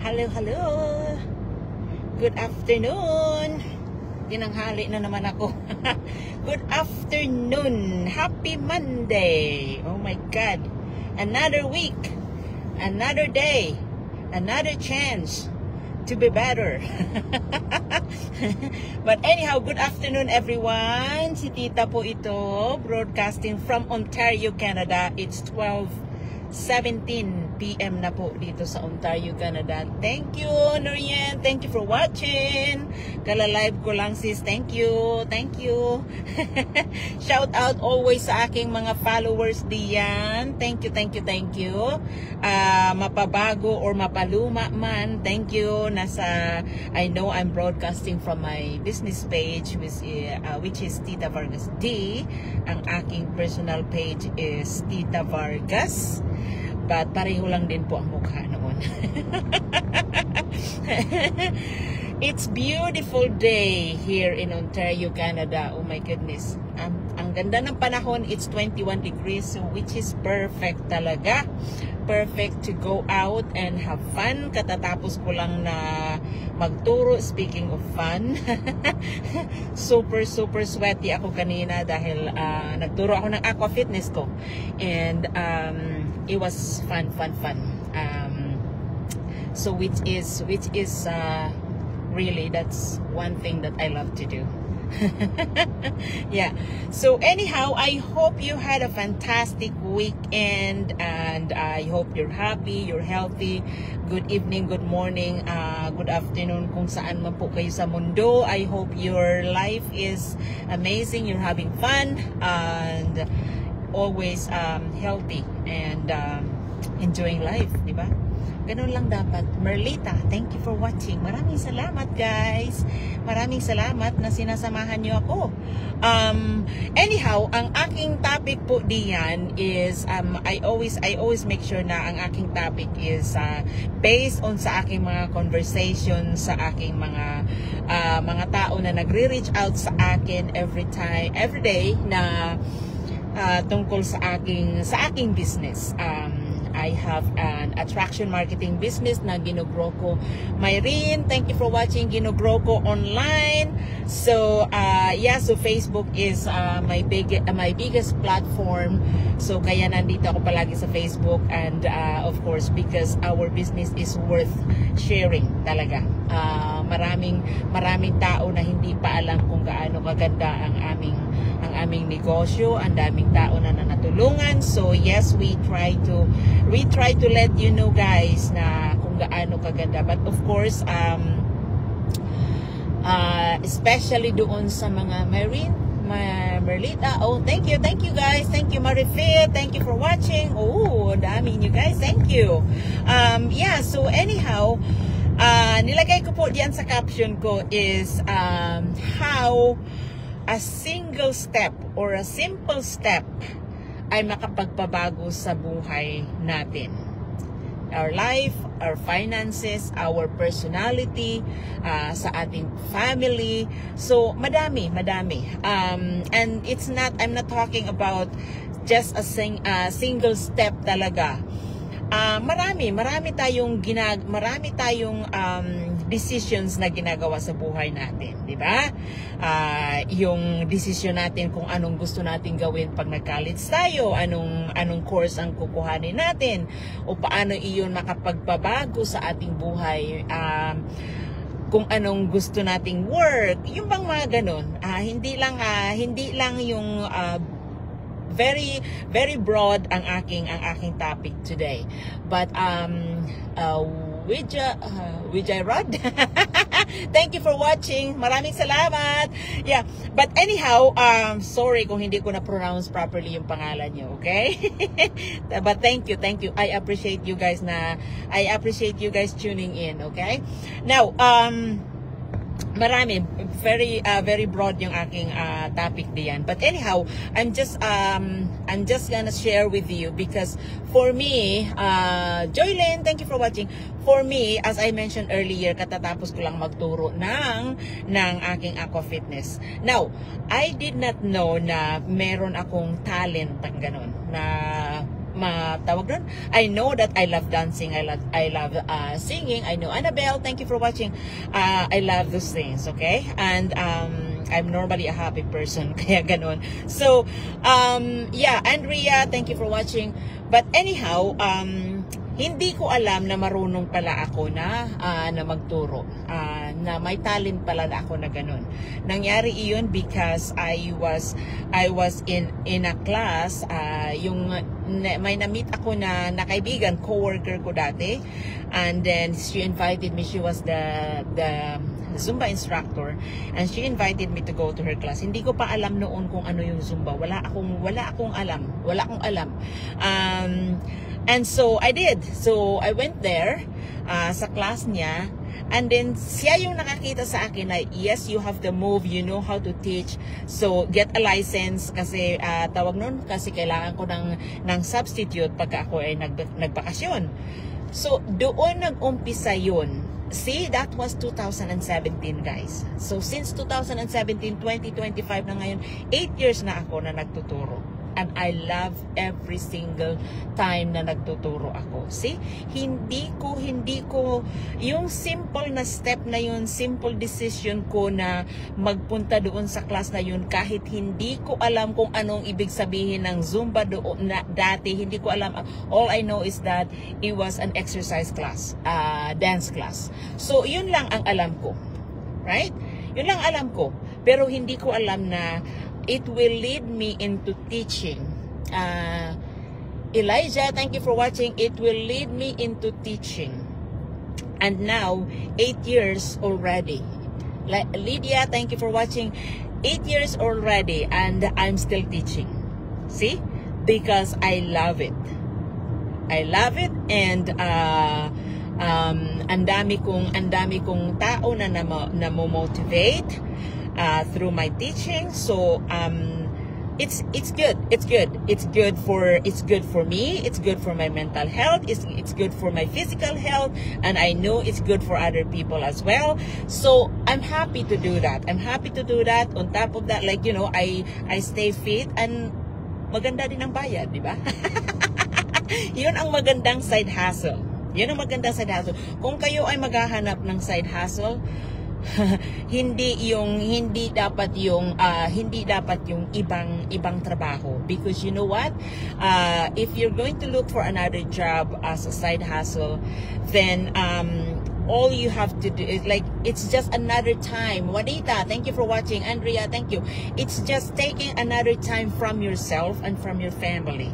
Hello, hello. Good afternoon. Tinanghali na naman ako. Good afternoon. Happy Monday. Oh my God. Another week. Another day. Another chance to be better. But anyhow, good afternoon everyone. Si Tita po ito, broadcasting from Ontario, Canada. It's 12:17 PM na po dito sa Ontario, Canada. Thank you, Norian. Thank you for watching. Kala-live ko lang, sis. Thank you. Thank you. Shout out always sa aking mga followers diyan. Thank you, thank you, thank you. Mapabago or mapaluma man, thank you. I know I'm broadcasting from my business page, which is Tita Vargas D. Ang aking personal page is Tita Vargas. But pareho lang din po ang mukha noon. It's beautiful day here in Ontario, Canada. Oh my goodness. Ang ganda ng panahon. It's 21 degrees, so which is perfect talaga. Perfect to go out and have fun. Katatapos ko lang na magturo. Speaking of fun, super sweaty ako kanina dahil nagturo ako ng aqua fitness ko. And it was fun. So which is really, that's one thing that I love to do. Yeah. So anyhow, I hope you had a fantastic weekend, and I hope you're happy, you're healthy. Good evening, good morning, good afternoon kung saan man po kayo sa mundo. I hope your life is amazing, you're having fun, and always healthy and enjoying life, di ba? Ganun lang dapat. Merlita, thank you for watching. Maraming salamat, guys. Maraming salamat na sinasamahan nyo ako. Anyhow, ang aking topic po diyan is I always make sure na ang aking topic is based on sa aking mga conversation sa aking mga tao na nagre-reach out sa akin every day na tungkol sa aking business. I have an attraction marketing business na ginogrow ko. Myrene, thank you for watching. Ginogrow ko online. So yeah, so Facebook is my biggest platform. So kaya nandito ako palagi sa Facebook, and of course because our business is worth sharing talaga. Maraming tao na hindi pa alam kung gaano kaganda ang aming negosyo. Ang daming tao na natulungan. So yes, we try to let you know, guys, na kung gaano kaganda. But of course, especially doon sa mga Merlita. Oh, thank you guys. Thank you, Marifit. Thank you for watching. Oh, dami nyo guys. Thank you. Yeah, so anyhow, nilagay ko po diyan sa caption ko is how a single step or a simple step ay makapagpabago sa buhay natin. Our life, our finances, our personality, sa ating family. So, madami. And I'm not talking about just a single step talaga. Marami tayong decisions na ginagawa sa buhay natin, di ba? Yung decision natin kung anong gusto natin gawin pag nag-college tayo, anong course ang kukuhanin natin, o paano iyon makapagpabago sa ating buhay, kung anong gusto nating work, yung bang mga ganun. Hindi lang yung very broad ang aking topic today. But Vijay Rod, thank you for watching. Maraming salamat. Yeah, but anyhow, sorry kung hindi ko na pronounce properly yung pangalan niyo, okay? But thank you. I appreciate you guys tuning in, okay? Now, very broad yung aking topic diyan. But anyhow, I'm just gonna share with you because for me, Joylyn, thank you for watching. For me, as I mentioned earlier, katatapos ko lang magturo ng aking aqua fitness. Now, I did not know na meron akong talent pang ganun, na tawag doon, I know that I love dancing, I love singing. I know Annabelle, thank you for watching. I love those things, okay? And I'm normally a happy person, kaya ganun. So, yeah, Andrea, thank you for watching. But anyhow, hindi ko alam na marunong pala ako na magturo, na may talent pala na ako na ganun. Nangyari iyon because I was in a class, may na-meet ako na kaibigan, co-worker ko dati, and then she invited me. She was the Zumba instructor, and she invited me to go to her class. Hindi ko pa alam noon kung ano yung Zumba. Wala akong alam. And so I did. So I went there sa class niya, and then siya yung nakakita sa akin na yes, you have the move, you know how to teach, so get a license kasi tawag nun kasi kailangan ko ng substitute pagka ako ay nagbakasyon. So doon nag-umpisa yun. See, that was 2017, guys. So since 2017, 2025 na ngayon, 8 years na ako na nagtuturo. And I love every single time na nagtuturo ako. See, hindi ko, yung simple na step na yun, simple decision ko na magpunta doon sa class na yun, kahit hindi ko alam kung anong ibig sabihin ng Zumba doon na dati, hindi ko alam. All I know is that it was an exercise class, dance class. So, yun lang ang alam ko. Right? Yun lang alam ko. Pero hindi ko alam na it will lead me into teaching. Elijah, thank you for watching. It will lead me into teaching. And now, 8 years already. Lydia, thank you for watching. 8 years already, and I'm still teaching. See? Because I love it. I love it, and ang dami kong tao na motivate through my teaching. So it's good. It's good for me, it's good for my mental health, it's good for my physical health, and I know it's good for other people as well. So I'm happy to do that. On top of that, like, you know, I stay fit, and maganda din ang bayad, di ba? Yun ang magandang side hustle. Kung kayo ay maghahanap ng side hustle, hindi dapat yung ibang trabaho, because you know what, if you're going to look for another job as a side hustle, then all you have to do is, like, it's just another time. Juanita, thank you for watching. Andrea, thank you. It's just taking another time from yourself and from your family.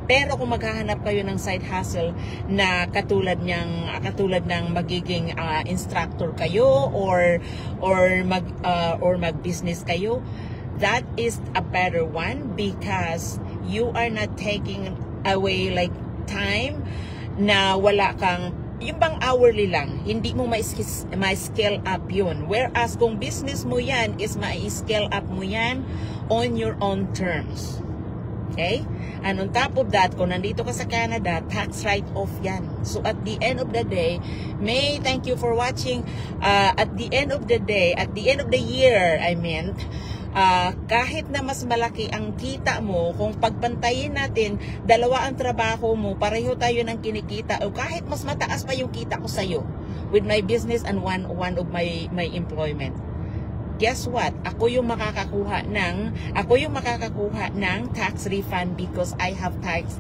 Pero kung maghahanap kayo ng side hustle na katulad ng magiging instructor kayo, or mag-business kayo, that is a better one, because you are not taking away like time na wala kang, yung bang hourly lang, hindi mo ma-scale up yun. Whereas kung business mo yan, is ma-scale up mo yan on your own terms. Okay? And on top of that, kung nandito ka sa Canada, tax write-off yan. So at the end of the day, May, thank you for watching. At the end of the day, at the end of the year, I meant, kahit na mas malaki ang kita mo, kung pagpantayin natin, dalawa ang trabaho mo, pareho tayo ng kinikita, o kahit mas mataas pa yung kita ko sa'yo, with my business and one of my employment. Guess what? Ako yung makakakuha ng tax refund, because I have tax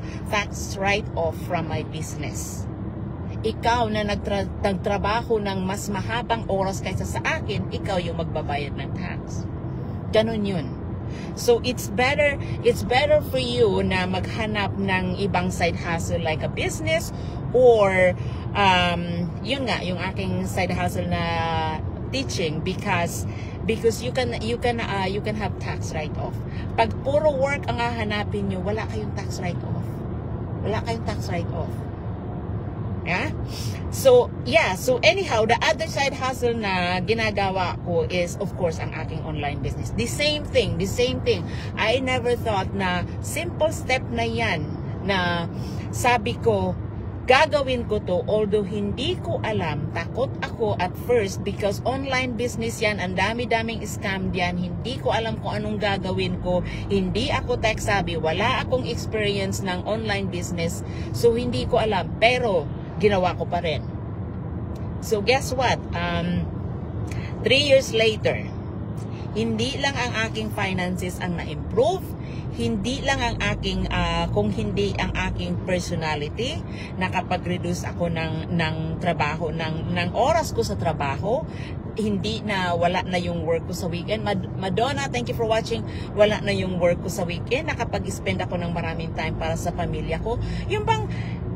write-off from my business. Ikaw na nagtrabaho ng mas mahabang oras kaysa sa akin, ikaw yung magbabayad ng tax. Ganon yun. So it's better for you na maghanap ng ibang side hustle like a business, or yun nga, yung aking side hustle na teaching, because you can have tax write-off. Pag puro work ang hahanapin nyo, wala kayong tax write-off. Yeah? So, yeah. So, anyhow, the other side hustle na ginagawa ko is, of course, ang aking online business. The same thing. I never thought na simple step na yan, na sabi ko, gagawin ko to, although hindi ko alam, takot ako at first because online business yan, ang dami-daming scam diyan, hindi ko alam kung anong gagawin ko, hindi ako tech savvy, wala akong experience ng online business, so hindi ko alam, pero ginawa ko pa rin. So guess what? 3 years later, hindi lang ang aking finances ang na-improve, hindi lang ang aking, kung hindi ang aking personality, nakapag-reduce ako ng trabaho, ng oras ko sa trabaho, hindi na, wala na yung work ko sa weekend. Madonna, thank you for watching. Wala na yung work ko sa weekend, nakapag-spend ako ng maraming time para sa pamilya ko. Yung bang,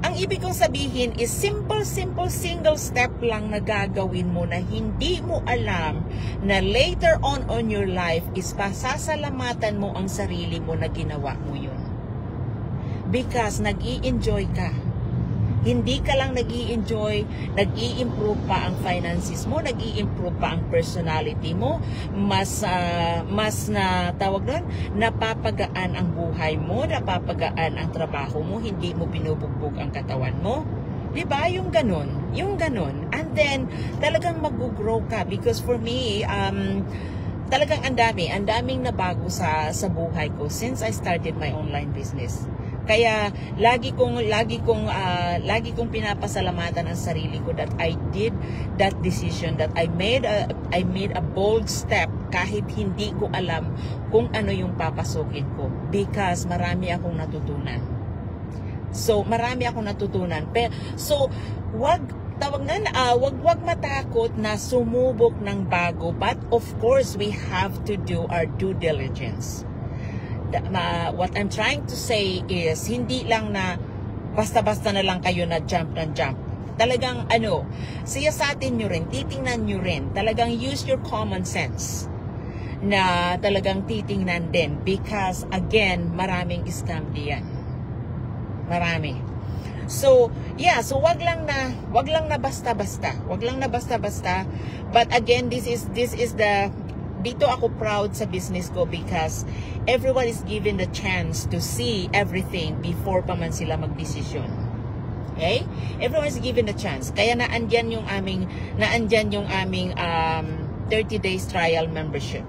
ang ibig kong sabihin is simple, single step lang na gagawin mo na hindi mo alam na later on your life is pasasalamatan mo ang sarili mo na ginawa mo yun. Because nag-i-enjoy ka. Hindi ka lang nag-i-enjoy, nag-i-improve pa ang finances mo, nag-i-improve pa ang personality mo, mas na tawag doon, napapagaan ang buhay mo, napapagaan ang trabaho mo, hindi mo binubugbog ang katawan mo. Diba? Yung ganun. And then, talagang mag-grow ka. Because for me, talagang ang daming nabago sa buhay ko since I started my online business. Kaya lagi kong pinapasalamatan ang sarili ko that I did that decision, that I made a bold step kahit hindi ko alam kung ano yung papasukin ko, because marami akong natutunan. So wag matakot na sumubok ng bago, but of course we have to do our due diligence. What I'm trying to say is, hindi lang na basta-basta na lang kayo na jump. Talagang siyasatin nyo rin, titingnan nyo rin, talagang use your common sense na talagang titingnan din, because again, maraming scam diyan. Marami. So, yeah, so wag lang na basta-basta. But again, this is dito ako proud sa business ko, because everyone is given the chance to see everything before pa man sila magdesisyon. Okay? Everyone is given the chance. Kaya naandyan yung aming 30 days trial membership.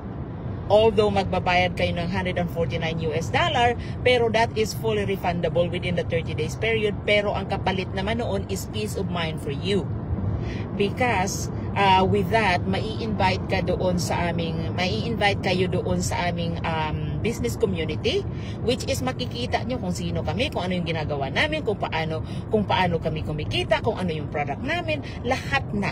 Although magbabayad kayo ng $149, pero that is fully refundable within the 30 days period. Pero ang kapalit naman noon is peace of mind for you. Because with that, mai-invite kayo doon sa aming business community, which is makikita nyo kung sino kami, kung ano yung ginagawa namin, kung paano kami kumikita, kung ano yung product namin, lahat na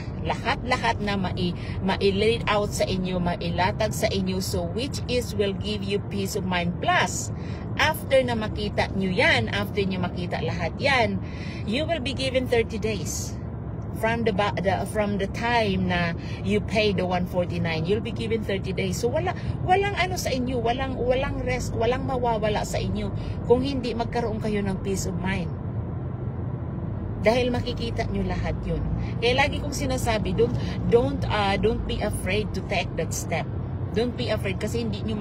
mai-laid out sa inyo, mailatag sa inyo, so which is will give you peace of mind. Plus, after na makita nyo yan, after nyo makita lahat yan, you will be given 30 days. From the time na you pay the $149, you'll be given 30 days. So walang sa inyo, walang rest, walang mawawala sa inyo kung hindi magkaroon kayo ng peace of mind. Dahil makikita nyo lahat yun. Kaya lagi kong sinasabi, don't be afraid to take that step. Don't be afraid, kasi hindi nyo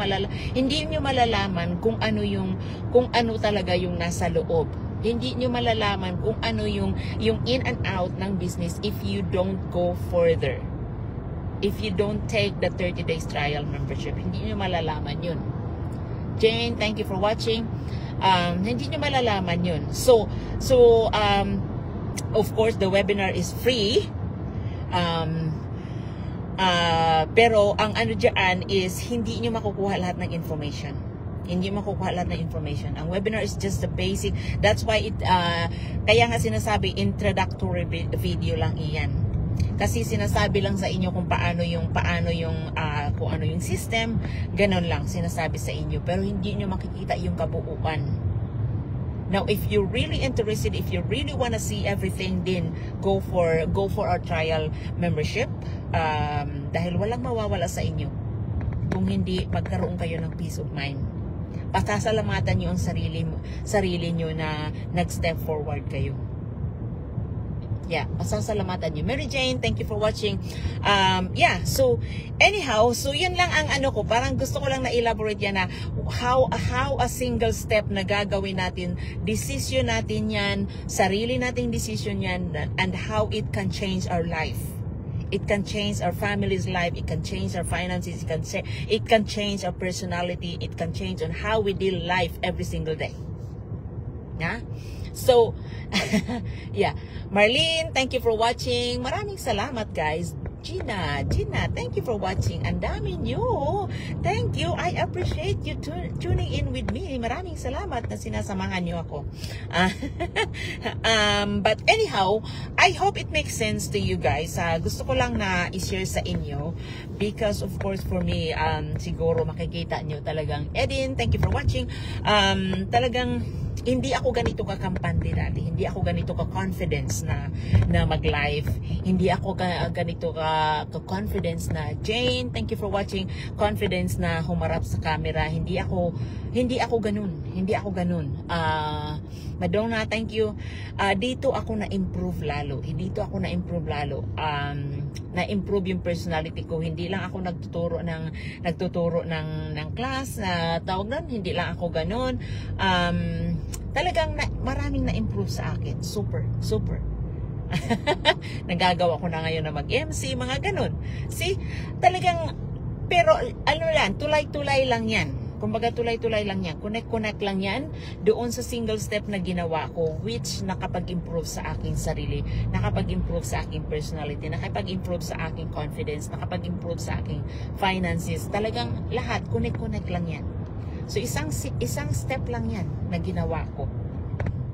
malalaman kung ano talaga yung nasa loob. Hindi nyo malalaman kung ano yung in and out ng business if you don't go further. If you don't take the 30 days trial membership, hindi nyo malalaman yun. Jane, thank you for watching. Hindi nyo malalaman yun. So of course, the webinar is free. Pero ang ano dyan is, hindi nyo makukuha lahat ng information. Hindi makukuha lahat ng information. Ang webinar is just the basic. That's why kaya nga sinasabi, introductory video lang iyan. Kasi sinasabi lang sa inyo kung paano yung system, ganun lang sinasabi sa inyo. Pero hindi nyo makikita yung kabuuan. Now, if you're really interested, if you really want to see everything, then go for our trial membership. Dahil walang mawawala sa inyo kung hindi magkaroon kayo ng peace of mind. Pasasalamatan nyo ang sarili nyo na nag-step forward kayo. Yeah, pasasalamatan niyo. Mary Jane, thank you for watching. Yeah, so anyhow, so yun lang ang ano ko, parang gusto ko lang na elaborate yan na how a single step na gagawin natin, decision natin yan, sarili nating decision yan, and how it can change our life. It can change our family's life, it can change our finances, it can change our personality, it can change on how we deal life every single day. Yeah? So, yeah. Marlene, thank you for watching. Maraming salamat, guys. Gina, thank you for watching. Ang dami nyo. Thank you. I appreciate you tuning in with me. Maraming salamat na sinasamahan nyo ako. But anyhow, I hope it makes sense to you guys. Gusto ko lang na i-share sa inyo because of course for me, siguro makikita nyo talagang, Edin, thank you for watching. Talagang hindi ako ganito kakampante dati. Hindi ako ganito ka-confidence na mag-live. Hindi ako ganito ka-confidence na Jane, thank you for watching. Confidence na humarap sa camera. Hindi ako ganun. Hindi ako ganun. Madonna, thank you. Dito ako na-improve lalo. Na-improve yung personality ko. Hindi lang ako nagtuturo ng class na tawag nun. Hindi lang ako ganun. Talagang maraming na-improve sa akin. Super. Nagagawa ko na ngayon na mag-MC, mga ganun. See? Talagang, pero ano lang, tulay-tulay lang yan. Kumbaga tulay-tulay lang yan. Connect lang yan doon sa single step na ginawa ko, which nakapag-improve sa aking sarili, nakapag-improve sa aking personality, nakapag-improve sa aking confidence, nakapag-improve sa aking finances. Talagang lahat, connect lang yan. So isang step lang yan na ginawa ko.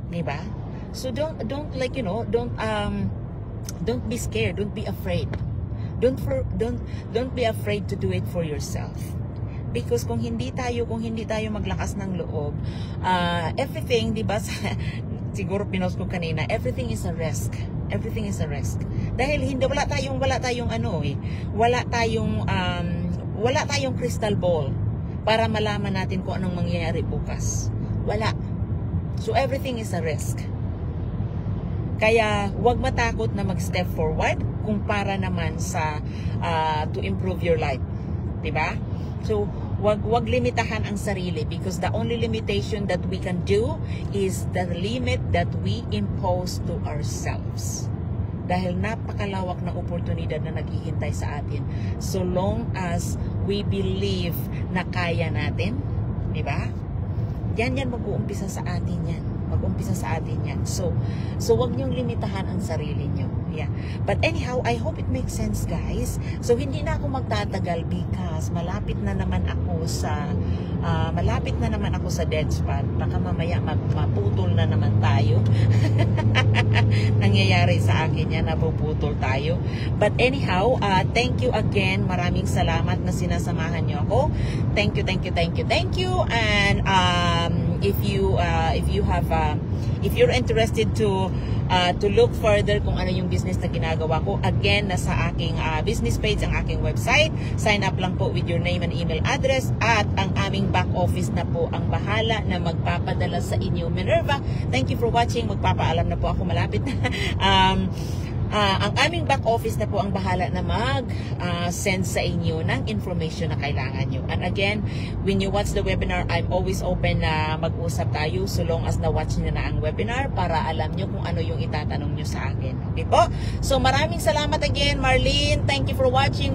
'Di ba? So don't like, you know, don't be scared, don't be afraid. Don't be afraid to do it for yourself. Because kung hindi tayo maglakas ng loob, everything, 'di ba? Siguro pinost ko kanina, everything is a risk. Everything is a risk. Dahil wala tayong crystal ball para malaman natin kung anong mangyayari bukas. Wala. So everything is a risk. Kaya huwag matakot na mag-step forward kung para naman sa to improve your life. 'Di ba? So wag limitahan ang sarili because the only limitation that we can do is the limit that we impose to ourselves. Dahil napakalawak na oportunidad na naghihintay sa atin. So long as we believe na kaya natin, di ba? Yan mag-uumpisa sa atin yan. Mag-umpisa sa atin yan. So wag niyong limitahan ang sarili niyo. Yeah. But anyhow, I hope it makes sense, guys. So hindi na ako magtatagal because malapit na naman ako sa dead spot. Baka mamaya maputol na naman tayo. Nangyayari sa akin yan, napuputol tayo. But anyhow, thank you again. Maraming salamat na sinasamahan niyo ako. Thank you. And if you're interested to look further kung ano yung business na ginagawa ko, again, nasa aking business page, ang aking website. Sign up lang po with your name and email address at ang aming back office na po ang bahala na magpapadala sa inyo. Minerva, thank you for watching. Magpapaalam na po ako, malapit na. Ang aming back office na po ang bahala na mag-send sa inyo ng information na kailangan nyo. And again, when you watch the webinar, I'm always open na mag-usap tayo so long as na-watch nyo na ang webinar para alam nyo kung ano yung itatanong nyo sa akin. Okay po? So maraming salamat again, Marlene. Thank you for watching.